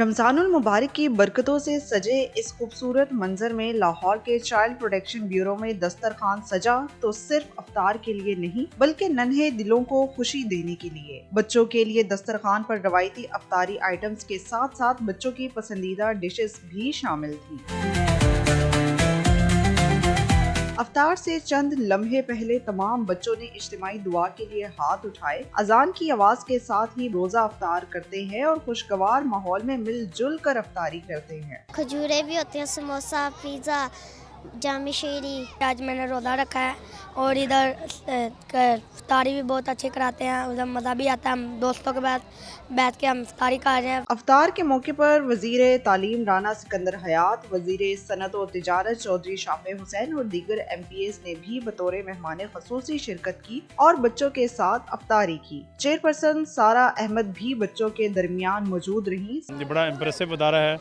रमजान उल मुबारक की बरकतों से सजे इस खूबसूरत मंजर में लाहौर के चाइल्ड प्रोटेक्शन ब्यूरो में दस्तरखान सजा तो सिर्फ अफ्तार के लिए नहीं बल्कि नन्हे दिलों को खुशी देने के लिए। बच्चों के लिए दस्तरखान पर रवायती अफ्तारी आइटम्स के साथ साथ बच्चों की पसंदीदा डिशेस भी शामिल थी। अफ्तार से चंद लम्हे पहले तमाम बच्चों ने इज्तिमाई दुआ के लिए हाथ उठाए, अजान की आवाज के साथ ही रोजा अफ्तार करते हैं और खुशगवार माहौल में मिलजुल कर अफ्तारी करते हैं। खजूरें भी होती हैं, समोसा, पिज़्ज़ा, जामी शीरी। आज मैंने रोज़ा रखा है और इधर इफ्तारी भी बहुत अच्छे कराते हैं, उधर मज़ा भी आता है। हम दोस्तों के बाद बैठ के हम इफ्तारी कर रहे हैं। अफ्तार के मौके पर वज़ीर तालीम राना सिकंदर हयात, वज़ीर सनत और तिजारत चौधरी शाफे हुसैन और दीगर MPs ने भी बतौर मेहमान खसूसी शिरकत की और बच्चों के साथ अफ्तारी की। चेयरपर्सन सारा अहमद भी बच्चों के दरमियान मौजूद रही। बड़ा इम्प्रेसिव अदारा है,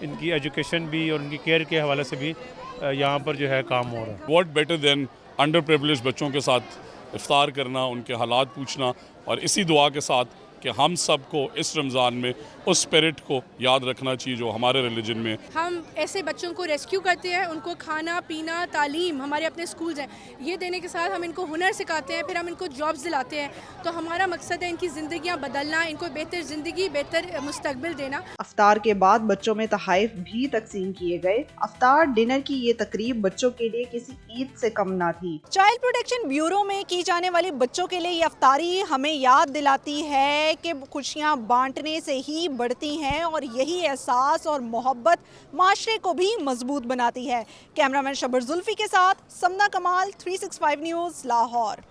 इनकी एजुकेशन भी और उनकी केयर के हवाले से भी यहाँ पर जो है काम हो रहा है। What better than under privileged बच्चों के साथ इफ्तार करना, उनके हालात पूछना और इसी दुआ के साथ कि हम सबको इस रमज़ान में उस स्पिरिट को याद रखना चाहिए जो हमारे रिलीजन में। हम ऐसे बच्चों को रेस्क्यू करते हैं, उनको खाना पीना तालीम हमारे अपने स्कूल्स हैं, ये देने के साथ हम इनको हुनर सिखाते हैं, फिर हम इनको जॉब्स दिलाते हैं। तो हमारा मकसद है इनकी ज़िंदगियाँ बदलना, इनको बेहतर ज़िंदगी, बेहतर मुस्तकबिल देना। अफ्तार के बाद बच्चों में तहाइफ भी तकसीम किए गए। अफ्तार डिनर की ये तकरीब बच्चों के लिए किसी ईद से कम ना थी। चाइल्ड प्रोटेक्शन ब्यूरो में की जाने वाली बच्चों के लिए ये अफ्तारी हमें याद दिलाती है कि खुशियां बांटने से ही बढ़ती हैं और यही एहसास और मोहब्बत माशरे को भी मजबूत बनाती है। कैमरामैन शबर जुल्फी के साथ समना कमाल, 365 न्यूज़, लाहौर।